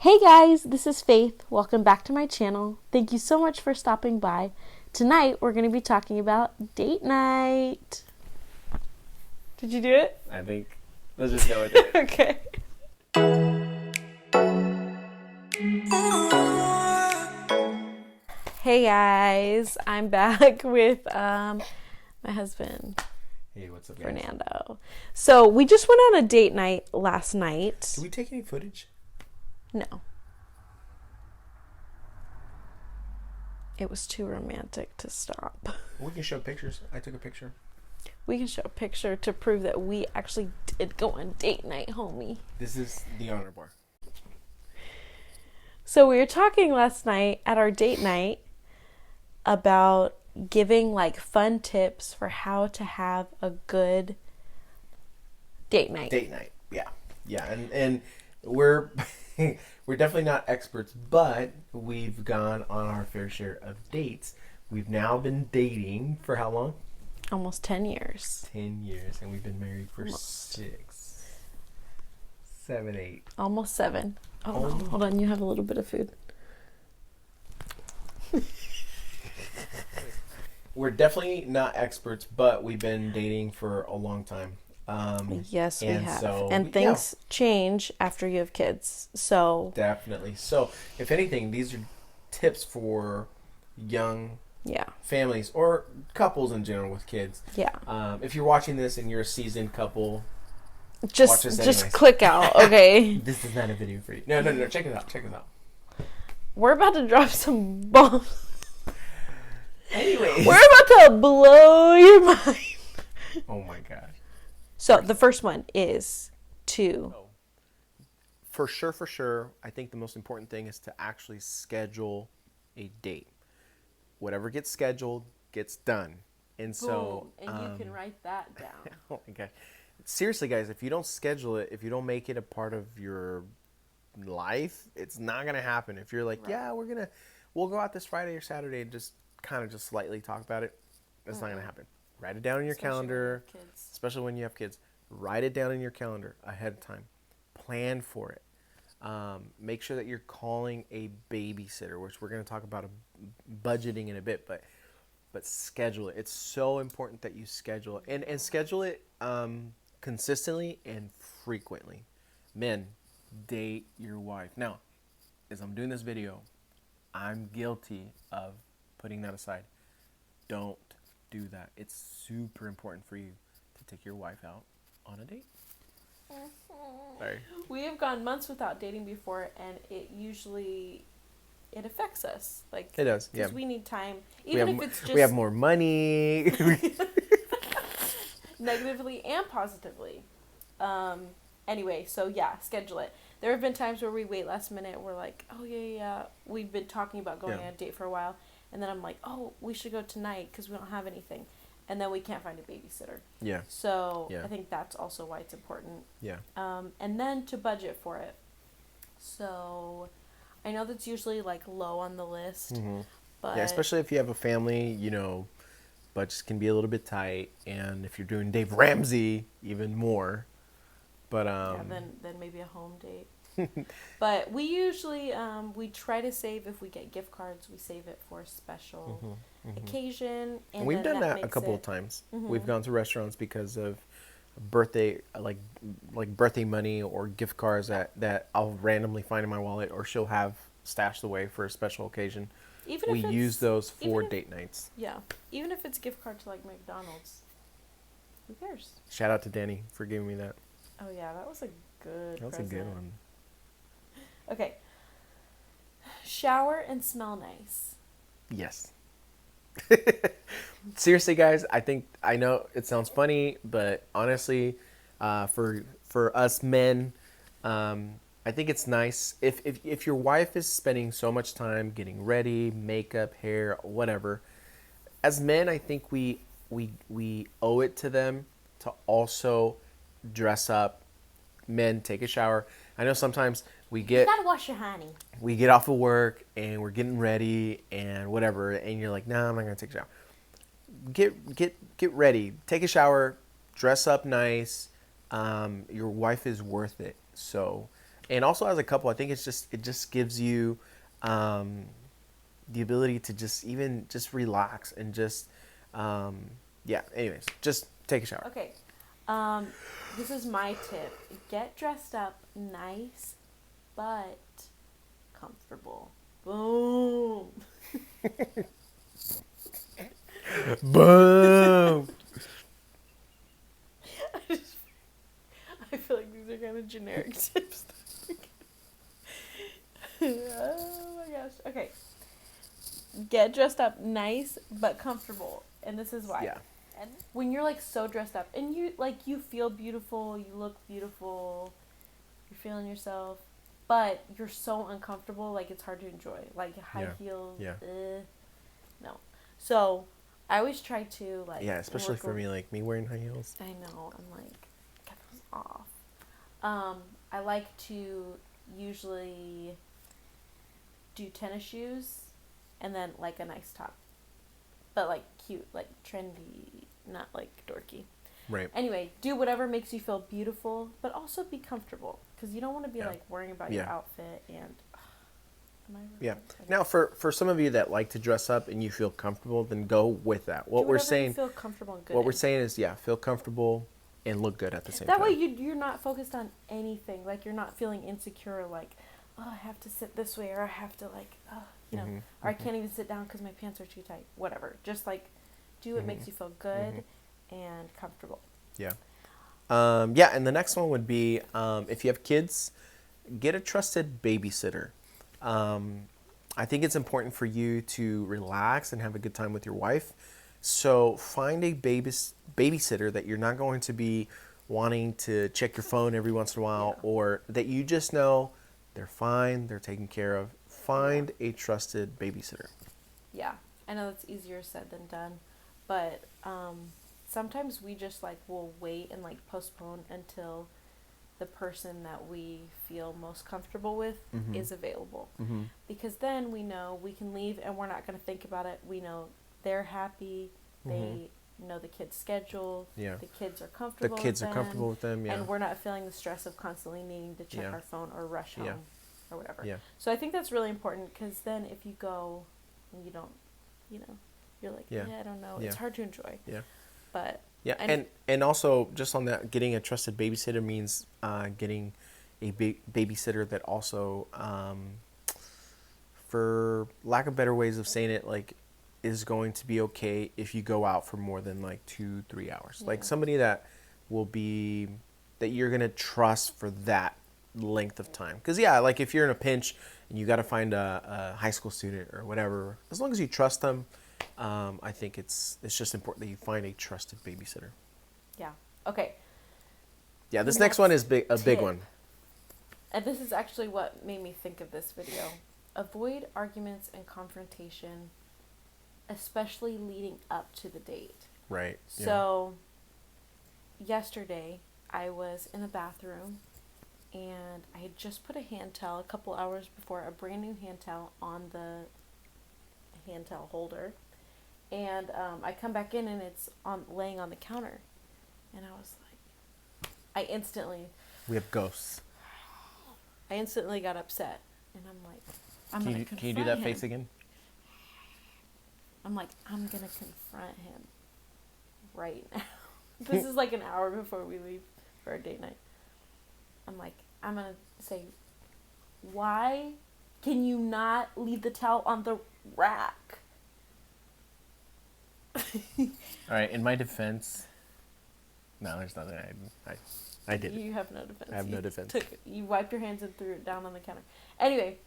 Hey guys, this is Faith. Welcome back to my channel. Thank you so much for stopping by. Tonight we're going to be talking about date night. Did you do it? I think let's just go with it. Okay. Hey guys, I'm back with my husband, Hey, what's up, guys? Fernando. So we just went on a date night last night. Did we take any footage? No. It was too romantic to stop. We can show pictures. I took a picture. We can show a picture to prove that we actually did go on date night, homie. This is the honor bar. So we were talking last night at our date night about giving like fun tips for how to have a good date night. Date night. Yeah. And we're we're definitely not experts, but we've gone on our fair share of dates. We've now been dating for how long? Almost 10 years. 10 years, and we've been married for 6, 7, 8. Almost 7. Oh, no. Hold on. You have a little bit of food. We're definitely not experts, but we've been dating for a long time. Yes, we have. So, and things change after you have kids. So definitely. So, if anything, these are tips for young families or couples in general with kids. Yeah. If you're watching this and you're a seasoned couple, just click out, okay? This is not a video for you. No. Check it out. We're about to drop some bombs. Anyways. We're about to blow your mind. Oh my God. So the first one is to... For sure, I think the most important thing is to actually schedule a date. Whatever gets scheduled gets done. And so... Boom, and you can write that down. Oh my God. Seriously, guys, if you don't schedule it, if you don't make it a part of your life, it's not going to happen. If you're like, we'll go out this Friday or Saturday and just kind of just slightly talk about it, that's not going to happen. Write it down in your calendar, especially when you have kids. Write it down in your calendar ahead of time. Plan for it. Make sure that you're calling a babysitter, which we're going to talk about budgeting in a bit, but schedule it. It's so important that you schedule it. And schedule it consistently and frequently. Men, date your wife. Now, as I'm doing this video, I'm guilty of putting that aside. Don't do that. It's super important for you to take your wife out on a date. Sorry. We have gone months without dating before, and it affects us. Like, it does, because we need time. We have more money. Negatively and positively. Anyway, so schedule it. There have been times where we wait last minute. We're like, oh yeah. We've been talking about going on a date for a while. And then I'm like, oh, we should go tonight because we don't have anything. And then we can't find a babysitter. Yeah. So I think that's also why it's important. Yeah. And then to budget for it. So I know that's usually like low on the list. Mm-hmm. But especially if you have a family, budgets can be a little bit tight. And if you're doing Dave Ramsey, even more. But then maybe a home date. But we usually we try to save. If we get gift cards, we save it for a special occasion. And we've done that a couple of times. Mm-hmm. We've gone to restaurants because of birthday, like birthday money or gift cards that I'll randomly find in my wallet, or she'll have stashed away for a special occasion. We use those for date nights. Yeah, even if it's gift card to like McDonald's, who cares? Shout out to Danny for giving me that. Oh yeah, that was a good. That was present. a good one. Okay. Shower and smell nice. Yes. Seriously, guys, I know it sounds funny, but honestly, for us men, I think it's nice if your wife is spending so much time getting ready, makeup, hair, whatever. As men, I think we owe it to them to also dress up. Men, take a shower. I know sometimes you gotta wash your honey. We get off of work and we're getting ready and whatever, and you're like, no, I'm not gonna take a shower. Get ready, take a shower, dress up nice. Your wife is worth it. So And also as a couple, I think it just gives you the ability to just relax and just yeah. Anyways, just take a shower. Okay. Um, this is my tip. Get dressed up nice, but comfortable. Boom. Boom. I feel like these are kind of generic tips. Oh my gosh. Okay. Get dressed up nice but comfortable. And this is why. Yeah. And when you're like so dressed up and you feel beautiful, you look beautiful, you're feeling yourself, but you're so uncomfortable, like it's hard to enjoy. Like high heels. Yeah. No. So I always try to like. Yeah, especially for me, like me wearing high heels. I know. I'm like, get those off. I like to usually do tennis shoes and then like a nice top. But like cute, like trendy, not like dorky. Right. Anyway, do whatever makes you feel beautiful, but also be comfortable. Because you don't want to be like worrying about your outfit and... Now, for some of you that like to dress up and you feel comfortable, then go with that. What we're saying... feel comfortable and good what we're saying is, feel comfortable and look good at the same time. That way you're not focused on anything. Like, you're not feeling insecure, like, oh, I have to sit this way, or I have to, like, you know, or I can't even sit down because my pants are too tight. Whatever. Just, like, do what makes you feel good and comfortable. Yeah. And the next one would be, if you have kids, get a trusted babysitter. I think it's important for you to relax and have a good time with your wife. So find a babysitter that you're not going to be wanting to check your phone every once in a while, or that you just know they're fine, they're taken care of. Find a trusted babysitter. Yeah, I know it's easier said than done, but sometimes we just like will wait and like postpone until the person that we feel most comfortable with is available. Because then we know we can leave and we're not going to think about it. We know they're happy. They know the kids' schedule. Yeah. The kids are comfortable with them. Yeah. And we're not feeling the stress of constantly needing to check our phone or rush home or whatever. Yeah. So I think that's really important, because then if you go and you don't, you know, you're like, I don't know. It's hard to enjoy. Yeah. But... Yeah, and also, just on that, getting a trusted babysitter means getting a babysitter that also, for lack of better ways of saying it, like, is going to be okay if you go out for more than, like, 2-3 hours. Like, somebody that will be, that you're going to trust for that length of time. Because, like, if you're in a pinch and you got to find a high school student or whatever, as long as you trust them, I think it's just important that you find a trusted babysitter. Yeah. Okay. Yeah, this next one is a big one. And this is actually what made me think of this video. Avoid arguments and confrontation, especially leading up to the date. Right. So, yesterday, I was in the bathroom, and I had just put a hand towel a couple hours before, a brand new hand towel on the hand towel holder. And I come back in and it's laying on the counter. And I was like, we have ghosts. I instantly got upset. And I'm like, I'm going to confront him. Can you do that face again? I'm like, I'm going to confront him right now. This is like an hour before we leave for our date night. I'm like, I'm going to say, why can you not leave the towel on the rack? All right, in my defense, no, there's nothing I did. You have no defense. I have no defense. You wiped your hands and threw it down on the counter. Anyway,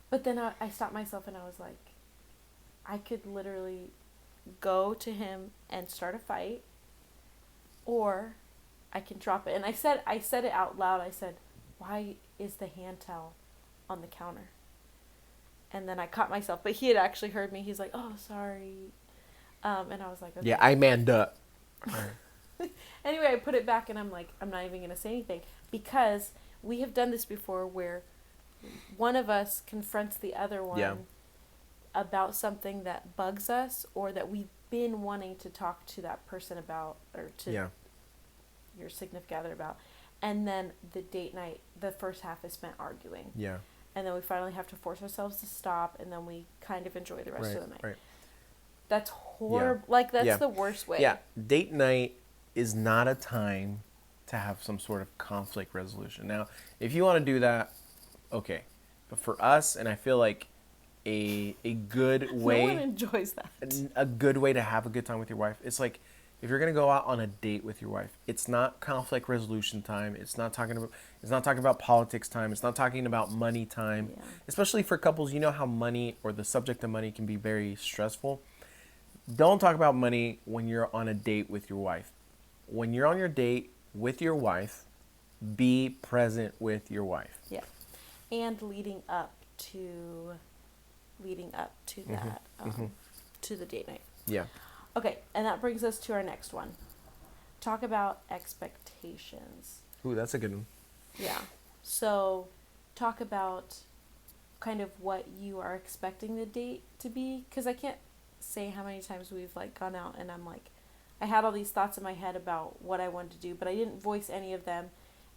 but then I stopped myself and I was like, I could literally go to him and start a fight, or I can drop it. And I said it out loud. I said, why is the hand towel on the counter? And then I caught myself, but he had actually heard me. He's like, oh, sorry. And I was like, okay. Yeah, I manned up. Anyway, I put it back and I'm like, I'm not even going to say anything, because we have done this before where one of us confronts the other one about something that bugs us, or that we've been wanting to talk to that person about, or to your significant other about. And then the date night, the first half is spent arguing. Yeah. And then we finally have to force ourselves to stop, and then we kind of enjoy the rest of the night. Right. That's horrible. Yeah. Like, that's the worst way. Yeah. Date night is not a time to have some sort of conflict resolution. Now, if you want to do that, okay. But for us, and I feel like a good way... No one enjoys that. A good way to have a good time with your wife, it's like, if you're going to go out on a date with your wife, it's not conflict resolution time. It's not talking about politics time. It's not talking about money time. Yeah. Especially for couples, you know how money or the subject of money can be very stressful. Don't talk about money when you're on a date with your wife. When you're on your date with your wife, be present with your wife. Yeah. And leading up to that, to the date night. Yeah. Okay, and that brings us to our next one. Talk about expectations. Ooh, that's a good one. Yeah. So, talk about kind of what you are expecting the date to be, because I can't say how many times we've like gone out and I'm like, I had all these thoughts in my head about what I wanted to do, but I didn't voice any of them,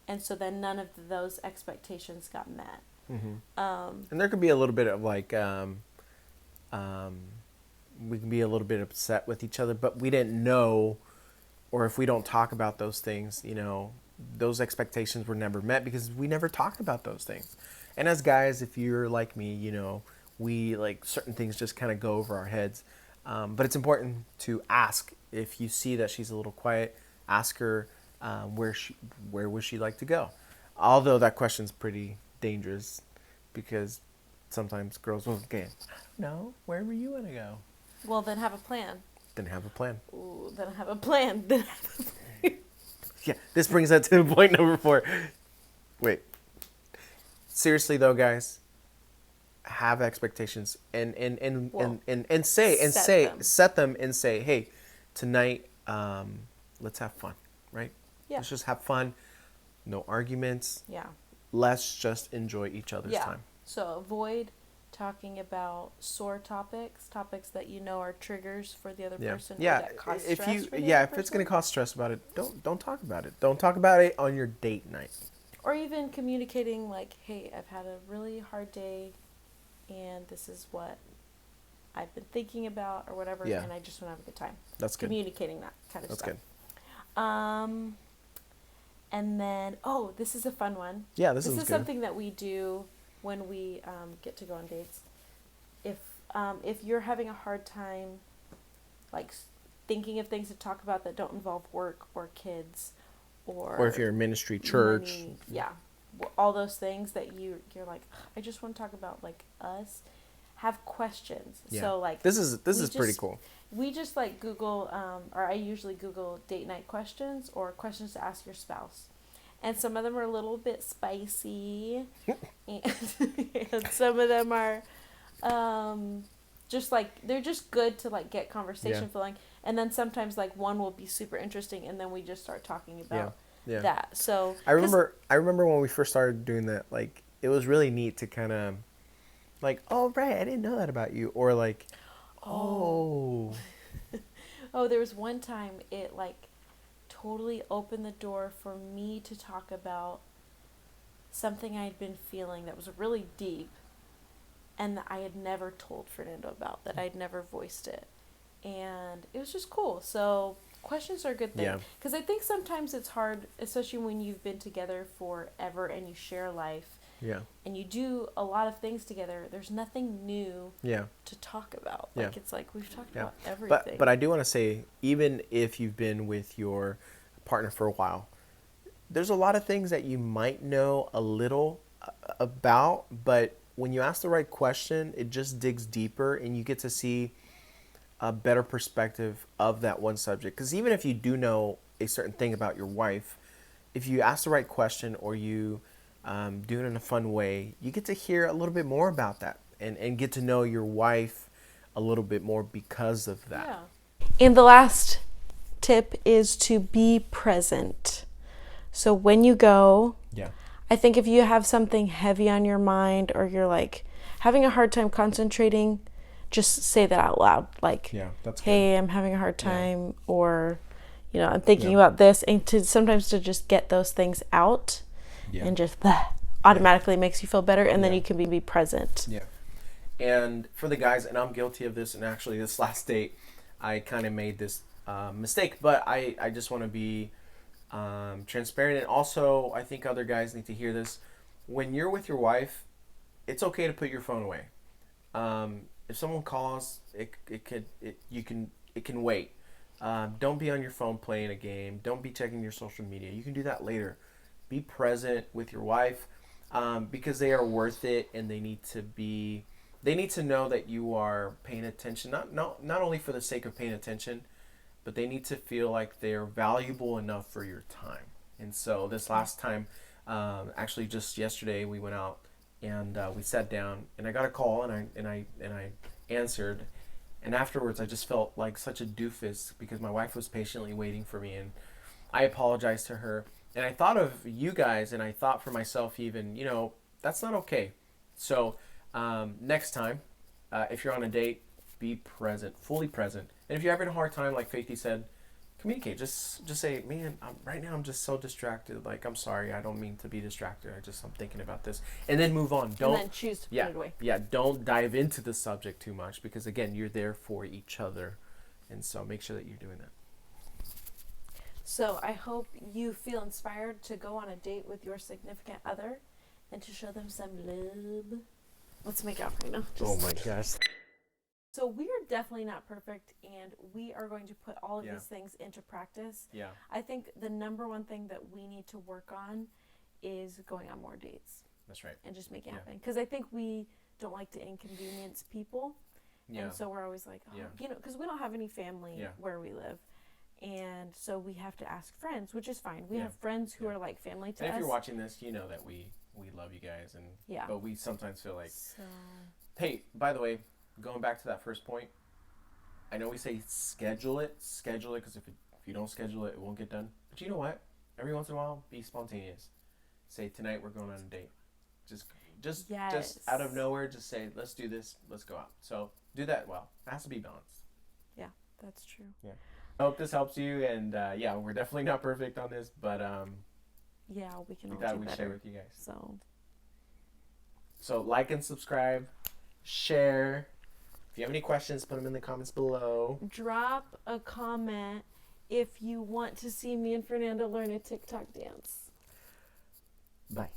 and so then none of those expectations got met. Mm-hmm. And there could be a little bit of like, we can be a little bit upset with each other, but we didn't know, or if we don't talk about those things, you know, those expectations were never met because we never talked about those things. And as guys, if you're like me, you know, we like certain things just kind of go over our heads. But it's important to ask. If you see that she's a little quiet, ask her where would she like to go? Although that question's pretty dangerous because sometimes girls will say, no, wherever you want to go. Well, then have a plan. Ooh, then have a plan. Yeah, this brings us to point number 4. Wait. Seriously though, guys, have expectations and set them and say, hey, tonight, let's have fun, right? Yeah. Let's just have fun. No arguments. Yeah. Let's just enjoy each other's time. So avoid talking about sore topics that you know are triggers for the other person. Yeah. That cause if stress you for the other person. If it's going to cause stress about it, don't talk about it. Don't talk about it on your date night. Or even communicating like, hey, I've had a really hard day and this is what I've been thinking about or whatever, and I just want to have a good time. That's good. Communicating that kind of stuff. That's good. And then, this is a fun one. Yeah, this is good. Something that we do when we get to go on dates. If you're having a hard time, like thinking of things to talk about that don't involve work or kids, or if you're in ministry, church, money, all those things that you're like, I just want to talk about like us. Have questions. Yeah. So like this is pretty cool. We just like Google, or I usually Google date night questions or questions to ask your spouse. And some of them are a little bit spicy. and some of them are just like, they're just good to like get conversation flowing. And then sometimes like one will be super interesting and then we just start talking about that. So I remember when we first started doing that, like it was really neat to kind of like, oh, right, I didn't know that about you. Or like, oh, there was one time it like totally opened the door for me to talk about something I had been feeling that was really deep and that I had never told Fernando about, that I'd never voiced it. And it was just cool. So questions are a good thing. Because I think sometimes it's hard, especially when you've been together forever and you share life. Yeah. And you do a lot of things together. There's nothing new to talk about. Like it's like we've talked about everything. But I do want to say, even if you've been with your partner for a while, there's a lot of things that you might know a little about, but when you ask the right question, it just digs deeper and you get to see a better perspective of that one subject. Because even if you do know a certain thing about your wife, if you ask the right question or you do it in a fun way, you get to hear a little bit more about that and get to know your wife a little bit more because of that. Yeah. And the last tip is to be present. So when you go, I think if you have something heavy on your mind or you're like having a hard time concentrating, just say that out loud. Like, that's hey, good. I'm having a hard time, or, I'm thinking about this, and to sometimes to just get those things out and just automatically makes you feel better, and then you can be present. Yeah. And for the guys, and I'm guilty of this, and actually this last date, I kind of made this mistake, but I just want to be transparent. And also, I think other guys need to hear this. When you're with your wife, it's okay to put your phone away. If someone calls, it can wait. Don't be on your phone playing a game. Don't be checking your social media. You can do that later. Be present with your wife, because they are worth it, and they need to know that you are paying attention. Not only for the sake of paying attention, but they need to feel like they're valuable enough for your time. And so this last time, actually just yesterday, we went out and we sat down, and I got a call, and I answered, and afterwards I just felt like such a doofus because my wife was patiently waiting for me, and I apologized to her, and I thought of you guys, and I thought for myself even, that's not okay. So next time, if you're on a date, be present, fully present, and if you're having a hard time, like Faithy said, communicate. Just say, man, right now I'm just so distracted. Like, I'm sorry, I don't mean to be distracted. I'm thinking about this, and then move on. Don't and then choose to put it away. Yeah, don't dive into the subject too much, because again, you're there for each other, and so make sure that you're doing that. So I hope you feel inspired to go on a date with your significant other, and to show them some love. Let's make out right now. Oh my gosh. So we are definitely not perfect, and we are going to put all of these things into practice. Yeah. I think the number one thing that we need to work on is going on more dates. That's right. And just make it happen. Because I think we don't like to inconvenience people. Yeah. And so we're always like, because we don't have any family where we live. And so we have to ask friends, which is fine. We have friends who are like family to us. And if you're watching this, you know that we love you guys. But we sometimes feel like, hey, by the way, going back to that first point, I know we say schedule it, because if you don't schedule it, it won't get done. But you know what? Every once in a while, be spontaneous. Say, tonight we're going on a date. Just out of nowhere, just say, let's do this, let's go out. So do that well. It has to be balanced. Yeah, that's true. Yeah. I hope this helps you, and we're definitely not perfect on this, but we can. We all thought do we'd better. share with you guys. So like and subscribe, share. If you have any questions, put them in the comments below. Drop a comment if you want to see me and Fernando learn a TikTok dance. Bye.